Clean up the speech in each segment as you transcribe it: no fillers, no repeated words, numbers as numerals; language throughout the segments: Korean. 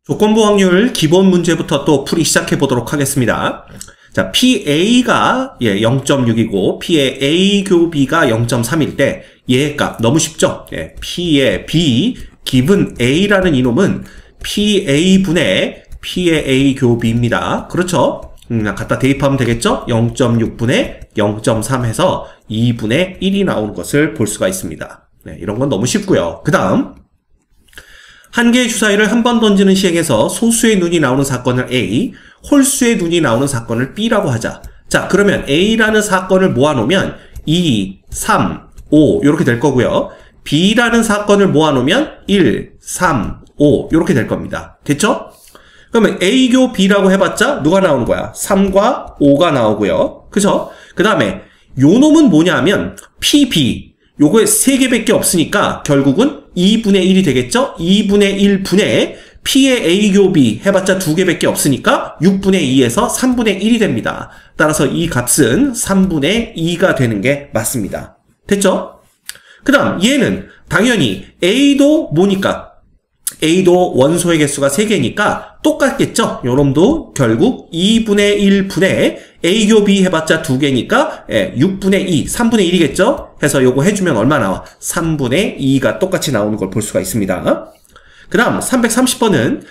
조건부 확률 기본 문제부터 또 풀이 시작해 보도록 하겠습니다. 자, PA가 0.6이고 P의 A 교 B가 0.3일 때 얘의 값 너무 쉽죠? P의 B 기분 A라는 이놈은 PA분의 P의 A 교 B입니다. 그렇죠? 갖다 대입하면 되겠죠? 0.6분의 0.3 해서 2분의 1이 나오는 것을 볼 수가 있습니다. 이런 건 너무 쉽고요. 그 다음 한 개의 주사위를 한 번 던지는 시행에서 소수의 눈이 나오는 사건을 A, 홀수의 눈이 나오는 사건을 B라고 하자. 자, 그러면 A라는 사건을 모아놓으면 2, 3, 5 이렇게 될 거고요. B라는 사건을 모아놓으면 1, 3, 5 이렇게 될 겁니다. 됐죠? 그러면 A교 B라고 해봤자 누가 나오는 거야? 3과 5가 나오고요. 그죠? 그 다음에 요 놈은 뭐냐면 PB 요거에 3개밖에 없으니까 결국은 2분의 1이 되겠죠? 2분의 1분의 P의 A교 B 해봤자 2개밖에 없으니까 6분의 2에서 3분의 1이 됩니다. 따라서 이 값은 3분의 2가 되는 게 맞습니다. 됐죠? 그 다음 얘는 당연히 A도 뭐니까? A도 원소의 개수가 3개니까 똑같겠죠? 요놈도 결국 2분의 1분의 A교 B 해봤자 2개니까 6분의 2, 3분의 1이겠죠? 해서 요거 해주면 얼마 나와? 3분의 2가 똑같이 나오는 걸 볼 수가 있습니다. 그 다음 330번은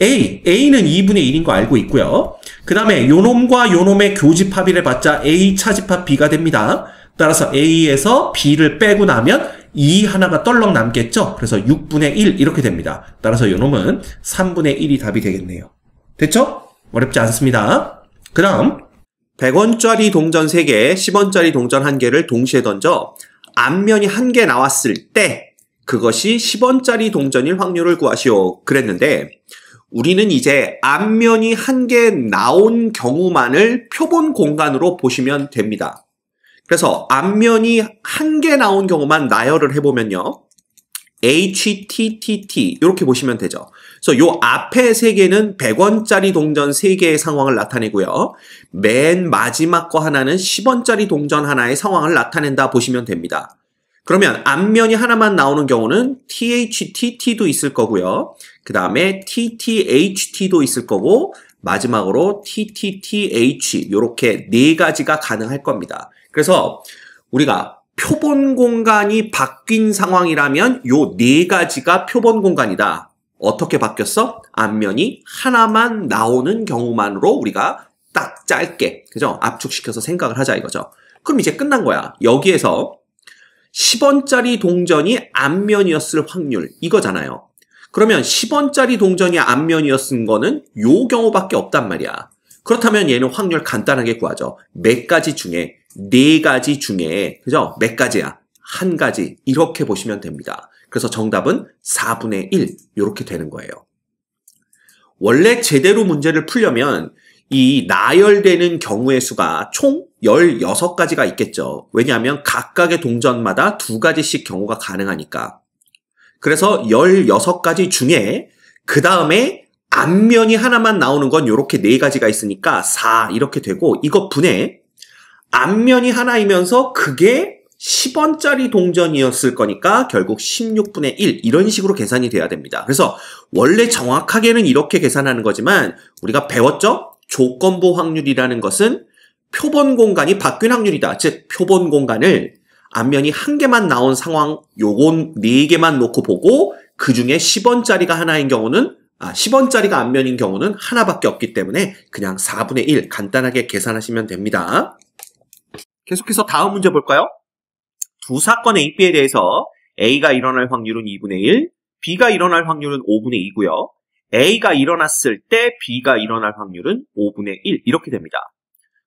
A는 2분의 1인 거 알고 있고요. 그 다음에 요놈과 요놈의 교집합을 해봤자 A 차집합 B가 됩니다. 따라서 A에서 B를 빼고 나면 2 하나가 떨렁 남겠죠? 그래서 6분의 1 이렇게 됩니다. 따라서 요놈은 3분의 1이 답이 되겠네요. 됐죠? 어렵지 않습니다. 그 다음 100원짜리 동전 3개, 10원짜리 동전 1개를 동시에 던져 앞면이 1개 나왔을 때 그것이 10원짜리 동전일 확률을 구하시오. 그랬는데 우리는 이제 앞면이 1개 나온 경우만을 표본 공간으로 보시면 됩니다. 그래서 앞면이 1개 나온 경우만 나열을 해보면요. HTTT 이렇게 보시면 되죠. 그래서 요 앞에 3개는 100원짜리 동전 3개의 상황을 나타내고요. 맨 마지막 거 하나는 10원짜리 동전 하나의 상황을 나타낸다 보시면 됩니다. 그러면 앞면이 하나만 나오는 경우는 THTT도 있을 거고요. 그 다음에 TTHT도 있을 거고 마지막으로 TTTH 이렇게 4가지가 가능할 겁니다. 그래서 우리가 표본 공간이 바뀐 상황이라면 요 4가지가 표본 공간이다. 어떻게 바뀌었어? 앞면이 하나만 나오는 경우만으로 우리가 딱 짧게 그죠? 압축시켜서 생각을 하자 이거죠. 그럼 이제 끝난 거야. 여기에서 10원짜리 동전이 앞면이었을 확률 이거잖아요. 그러면 10원짜리 동전이 앞면이었은 거는 요 경우밖에 없단 말이야. 그렇다면 얘는 확률 간단하게 구하죠. 몇 가지 중에 4가지 중에 그죠? 몇 가지야? 1가지 이렇게 보시면 됩니다. 그래서 정답은 4분의 1 이렇게 되는 거예요. 원래 제대로 문제를 풀려면 이 나열되는 경우의 수가 총 16가지가 있겠죠. 왜냐하면 각각의 동전마다 2가지씩 경우가 가능하니까. 그래서 16가지 중에 그 다음에 앞면이 하나만 나오는 건 이렇게 4가지가 있으니까 4 이렇게 되고 이거 분해 앞면이 하나이면서 그게 10원짜리 동전이었을 거니까 결국 16분의 1 이런 식으로 계산이 돼야 됩니다. 그래서 원래 정확하게는 이렇게 계산하는 거지만 우리가 배웠죠? 조건부 확률이라는 것은 표본 공간이 바뀐 확률이다. 즉 표본 공간을 앞면이 1개만 나온 상황 요건 4개만 놓고 보고 그 중에 10원짜리가 하나인 경우는 10원짜리가 앞면인 경우는 하나밖에 없기 때문에 그냥 4분의 1 간단하게 계산하시면 됩니다. 계속해서 다음 문제 볼까요? 두 사건 A, B에 대해서 A가 일어날 확률은 2분의 1, B가 일어날 확률은 5분의 2고요. A가 일어났을 때 B가 일어날 확률은 5분의 1 이렇게 됩니다.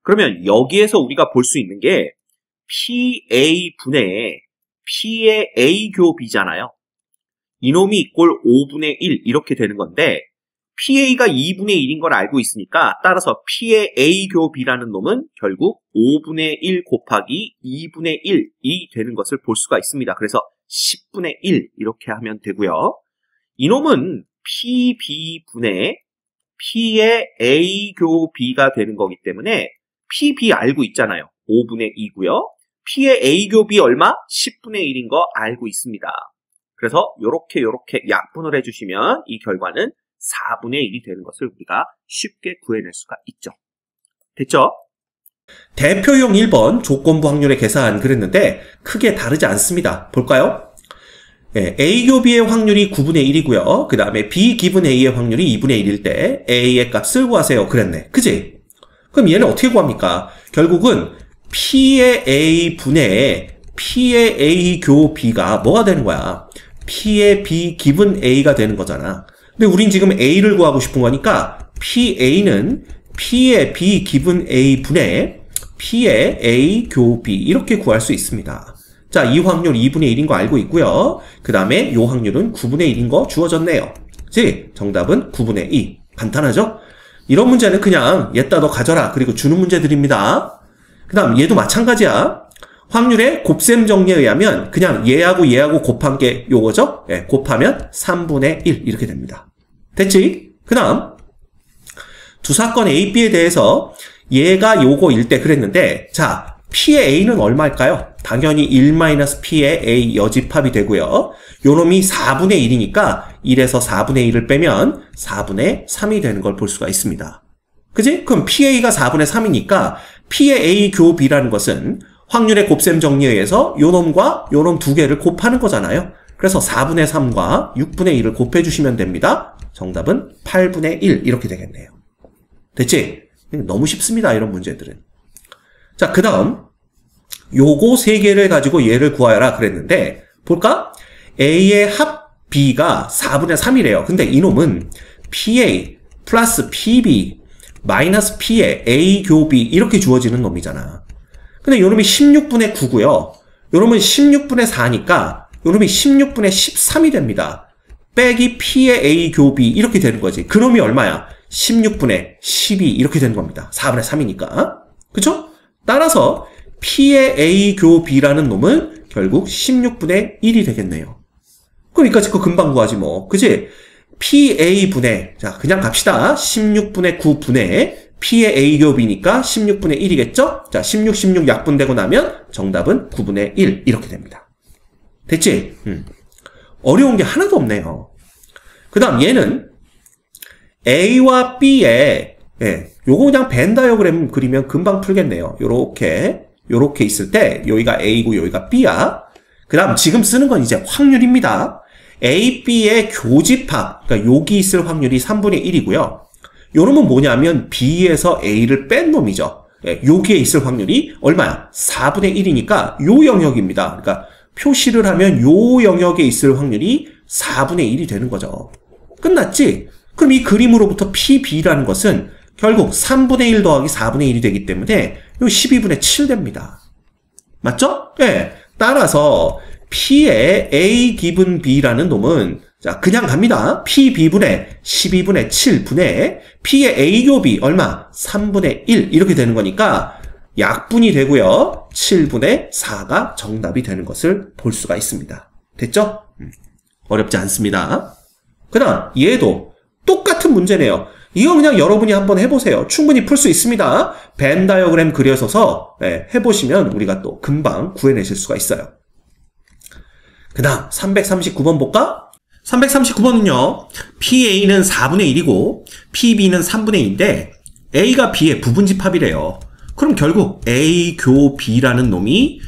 그러면 여기에서 우리가 볼 수 있는 게 PA분의 P의 A교 B잖아요. 이놈이 이꼴 5분의 1 이렇게 되는 건데 PA가 2분의 1인 걸 알고 있으니까 따라서 P의 A교 B라는 놈은 결국 5분의 1 곱하기 2분의 1이 되는 것을 볼 수가 있습니다. 그래서 10분의 1 이렇게 하면 되고요. 이놈은 PB분의 P의 A교 B가 되는 거기 때문에 PB 알고 있잖아요. 5분의 2고요. P의 A교 B 얼마? 10분의 1인 거 알고 있습니다. 그래서 요렇게 약분을 해주시면 이 결과는 4분의 1이 되는 것을 우리가 쉽게 구해낼 수가 있죠. 됐죠? 대표용 1번 조건부 확률의 계산 그랬는데 크게 다르지 않습니다. 볼까요? A 교비의 확률이 9분의 1이고요. 그 다음에 B 기분 A의 확률이 2분의 1일 때 A의 값을 구하세요. 그랬네. 그지? 그럼 얘는 어떻게 구합니까? 결국은 P의 A 분의 P의 A 교 B가 뭐가 되는 거야? P의 B 기분 A가 되는 거잖아. 근데 우린 지금 A를 구하고 싶은 거니까 PA는 P의 B 기분 A 분의 P의 A 교 B 이렇게 구할 수 있습니다. 자, 이 확률 2분의 1인 거 알고 있고요. 그 다음에 이 확률은 9분의 1인 거 주어졌네요. 그치? 정답은 9분의 2. 간단하죠? 이런 문제는 그냥 얘따 너 가져라. 그리고 주는 문제들입니다. 그 다음 얘도 마찬가지야. 확률의 곱셈 정리에 의하면 그냥 얘하고 곱한 게 요거죠? 예, 곱하면 3분의 1 이렇게 됩니다. 됐지? 그 다음 두 사건 A, B에 대해서 얘가 요거일 때 그랬는데 자, P의 A는 얼마일까요? 당연히 1-P의 A 여집합이 되고요. 요놈이 4분의 1이니까 1에서 4분의 1을 빼면 4분의 3이 되는 걸 볼 수가 있습니다. 그지? 그럼 PA가 4분의 3이니까 P의 A 교 B라는 것은 확률의 곱셈 정리에 의해서 요놈과 요놈 두 개를 곱하는 거잖아요. 그래서 4분의 3과 6분의 1을 곱해주시면 됩니다. 정답은 8분의 1 이렇게 되겠네요. 됐지? 너무 쉽습니다. 이런 문제들은. 자, 그 다음 요거 세 개를 가지고 얘를 구하여라 그랬는데 볼까? A의 합 B가 4분의 3이래요. 근데 이놈은 PA 플러스 PB 마이너스 P의 A 교 B 이렇게 주어지는 놈이잖아. 근데 요놈이 16분의 9고요. 요놈은 16분의 4니까 요놈이 16분의 13이 됩니다. 빼기 P의 A 교 B 이렇게 되는 거지. 그놈이 얼마야? 16분의 12 이렇게 되는 겁니다. 4분의 3이니까. 그쵸? 따라서 P의 A 교 B라는 놈은 결국 16분의 1이 되겠네요. 그럼 이까짓 거 금방 구하지 뭐. 그치? PA분의, 자, 그냥 갑시다. 16분의 9분의 P의 A 교 B니까 16분의 1이겠죠? 자, 16 약분되고 나면 정답은 9분의 1 이렇게 됩니다. 됐지? 어려운 게 하나도 없네요. 그 다음 얘는 A와 B에 요거 그냥 벤 다이어그램 그리면 금방 풀겠네요. 요렇게 있을 때 여기가 A고 여기가 B야. 그 다음 지금 쓰는 건 이제 확률입니다. A, B의 교집합, 그러니까 여기 있을 확률이 3분의 1이고요. 요놈은 뭐냐면 B에서 A를 뺀 놈이죠. 여기에 있을 확률이 얼마야? 4분의 1이니까 요 영역입니다. 그러니까 표시를 하면 요 영역에 있을 확률이 4분의 1이 되는 거죠. 끝났지? 그럼 이 그림으로부터 PB라는 것은 결국 3분의 1 더하기 4분의 1이 되기 때문에 요 12분의 7 됩니다. 맞죠? 예. 따라서 P의 A 기분 B라는 놈은 자 그냥 갑니다. PB분의 12분의 7분의 P의 A 교 B 얼마? 3분의 1 이렇게 되는 거니까 약분이 되고요. 7분의 4가 정답이 되는 것을 볼 수가 있습니다. 됐죠? 어렵지 않습니다. 그 다음 얘도 똑같은 문제네요. 이거 그냥 여러분이 한번 해보세요. 충분히 풀 수 있습니다. 벤 다이어그램 그려서서 해보시면 우리가 또 금방 구해내실 수가 있어요. 그 다음 339번 볼까? 339번은요. PA는 4분의 1이고 PB는 3분의 2인데 A가 B의 부분집합이래요. 그럼 결국 A 교 B라는 놈이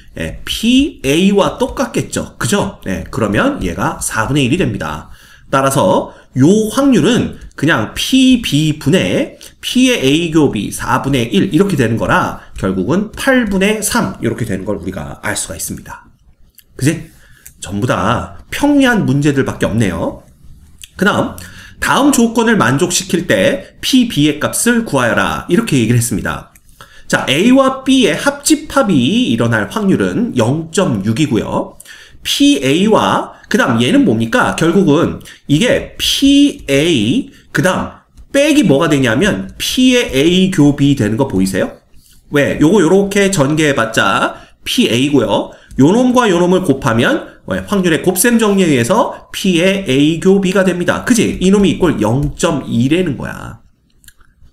PA와 똑같겠죠. 그죠? 그러면 얘가 4분의 1이 됩니다. 따라서 요 확률은 그냥 PB분의 P의 A 교 B 4분의 1 이렇게 되는 거라 결국은 8분의 3 이렇게 되는 걸 우리가 알 수가 있습니다. 그지? 전부 다 평이한 문제들밖에 없네요. 그 다음 조건을 만족시킬 때 PB의 값을 구하여라 이렇게 얘기를 했습니다. 자, A와 B의 합집합이 일어날 확률은 0.6이고요. PA와 그 다음 얘는 뭡니까? 결국은 이게 PA 그 다음 빼기 뭐가 되냐면 P의 A 교 B 되는 거 보이세요? 왜? 요거 요렇게 전개해봤자 PA고요. 요놈과 요놈을 곱하면 확률의 곱셈 정리에 의해서 P의 A 교 B가 됩니다. 그치? 이놈이 이꼴 0.2라는 거야.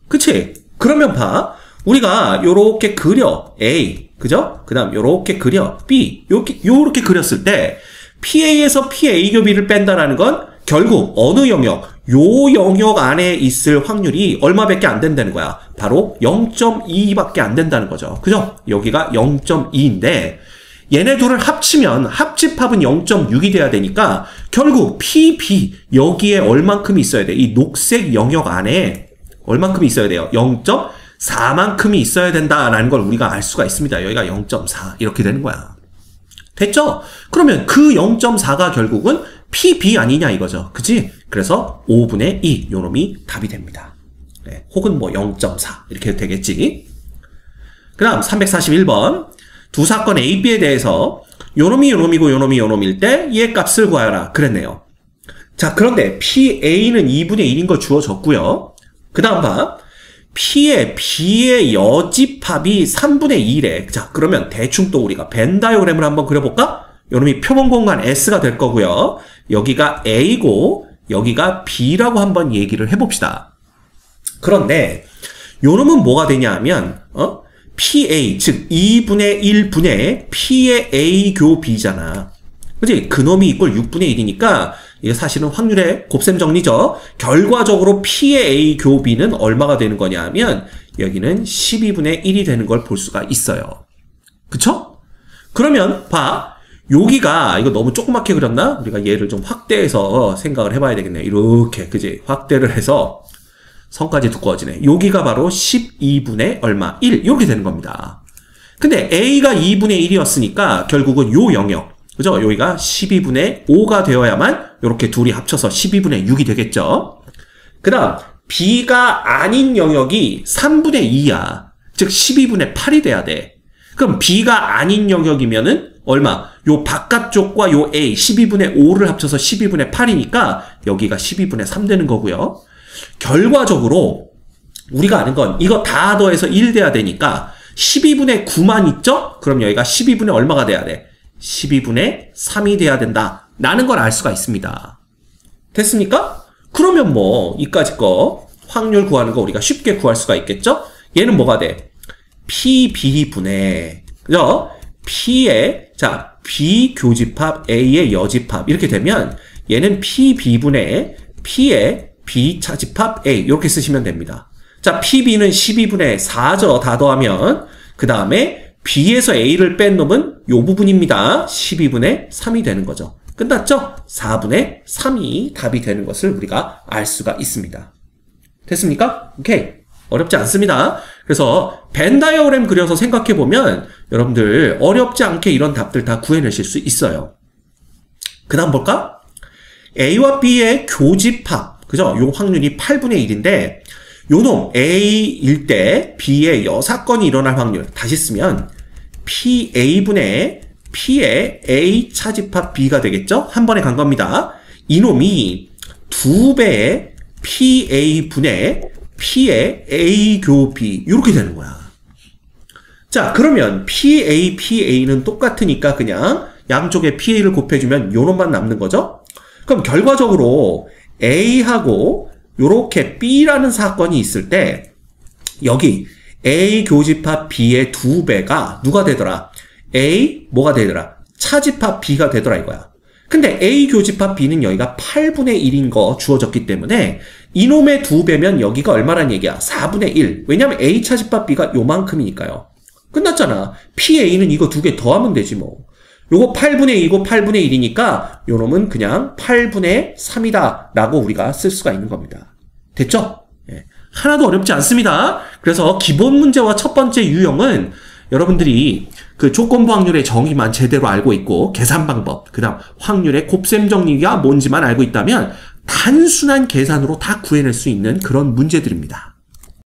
그치? 그러면 봐. 우리가 요렇게 그려 A 그죠? 그 다음 요렇게 그려 B 요렇게 그렸을 때 PA에서 PA 교 B를 뺀다라는 건 결국 어느 영역, 요 영역 안에 있을 확률이 얼마밖에 안 된다는 거야. 바로 0.2밖에 안 된다는 거죠. 그죠? 여기가 0.2인데 얘네 둘을 합치면 합집합은 0.6이 돼야 되니까 결국 PB 여기에 얼만큼 있어야 돼? 이 녹색 영역 안에 얼만큼 있어야 돼요? 0.4만큼이 있어야 된다라는 걸 우리가 알 수가 있습니다. 여기가 0.4 이렇게 되는 거야. 됐죠? 그러면 그 0.4가 결국은 PB 아니냐 이거죠. 그치? 그래서 5분의 2 요놈이 답이 됩니다. 네, 혹은 뭐 0.4 이렇게 되겠지. 그 다음 341번 두 사건 A, B에 대해서 요놈이 요놈이고 요놈이 요놈일 때 얘 값을 구하여라 그랬네요. 자, 그런데 PA는 2분의 1인 거 주어졌고요. 그 다음 봐. P의 B의 여집합이 3분의 2래. 자, 그러면 대충 또 우리가 벤 다이어그램을 한번 그려볼까? 요놈이 표본 공간 S가 될 거고요. 여기가 A고 여기가 B라고 한번 얘기를 해봅시다. 그런데 요놈은 뭐가 되냐 하면 PA, 즉 2분의 1분의 P의 A 교 B잖아. 그치? 그놈이 이꼴 6분의 1이니까 이게 사실은 확률의 곱셈 정리죠. 결과적으로 P의 A 교 B는 얼마가 되는 거냐 하면 여기는 12분의 1이 되는 걸 볼 수가 있어요. 그쵸? 그러면 봐. 여기가 이거 너무 조그맣게 그렸나? 우리가 얘를 좀 확대해서 생각을 해봐야 되겠네. 이렇게 그지? 확대를 해서 선까지 두꺼워지네. 여기가 바로 12분의 얼마? 1 이렇게 되는 겁니다. 근데 A가 2분의 1이었으니까 결국은 요 영역 그죠? 여기가 12분의 5가 되어야만 이렇게 둘이 합쳐서 12분의 6이 되겠죠. 그 다음 B가 아닌 영역이 3분의 2야. 즉 12분의 8이 돼야 돼. 그럼 B가 아닌 영역이면은 얼마? 요 바깥쪽과 요 A 12분의 5를 합쳐서 12분의 8이니까 여기가 12분의 3 되는 거고요. 결과적으로 우리가 아는 건 이거 다 더해서 1 돼야 되니까 12분의 9만 있죠? 그럼 여기가 12분의 얼마가 돼야 돼? 12분의 3이 돼야 된다 라는 걸 알 수가 있습니다. 됐습니까? 그러면 뭐 이까지 거 확률 구하는 거 우리가 쉽게 구할 수가 있겠죠? 얘는 뭐가 돼? PB분의 그죠? P의 자 B 교집합 A의 여집합 이렇게 되면 얘는 PB분의 P의 B 차집합 A 이렇게 쓰시면 됩니다. 자 PB는 12분의 4죠. 다 더하면 그 다음에 B에서 A를 뺀 놈은 요 부분입니다. 12분의 3이 되는 거죠. 끝났죠? 4분의 3이 답이 되는 것을 우리가 알 수가 있습니다. 됐습니까? 오케이. 어렵지 않습니다. 그래서 벤 다이어그램 그려서 생각해보면 여러분들 어렵지 않게 이런 답들 다 구해내실 수 있어요. 그 다음 볼까? A와 B의 교집합 그죠? 요 확률이 8분의 1인데 요놈 A일 때 B의 여사건이 일어날 확률 다시 쓰면 PA분의 P의 A 차집합 B가 되겠죠? 한 번에 간 겁니다. 이놈이 2배의 PA분의 P의 A 교 B 이렇게 되는 거야. 자 그러면 PA는 똑같으니까 그냥 양쪽에 PA를 곱해주면 요놈만 남는 거죠? 그럼 결과적으로 A하고 요렇게 B라는 사건이 있을 때 여기 A 교집합 B의 2배가 누가 되더라? A 뭐가 되더라? 차집합 B가 되더라 이거야. 근데 A 교집합 B는 여기가 8분의 1인 거 주어졌기 때문에 이놈의 2배면 여기가 얼마란 얘기야? 4분의 1. 왜냐면 A 차집합 B가 요만큼이니까요. 끝났잖아. PA는 이거 2개 더하면 되지 뭐. 요거 8분의 2고 8분의 1이니까 요놈은 그냥 8분의 3이다 라고 우리가 쓸 수가 있는 겁니다. 됐죠? 예. 하나도 어렵지 않습니다. 그래서 기본 문제와 첫 번째 유형은 여러분들이 그 조건부 확률의 정의만 제대로 알고 있고 계산 방법, 그 다음 확률의 곱셈 정리가 뭔지만 알고 있다면 단순한 계산으로 다 구해낼 수 있는 그런 문제들입니다.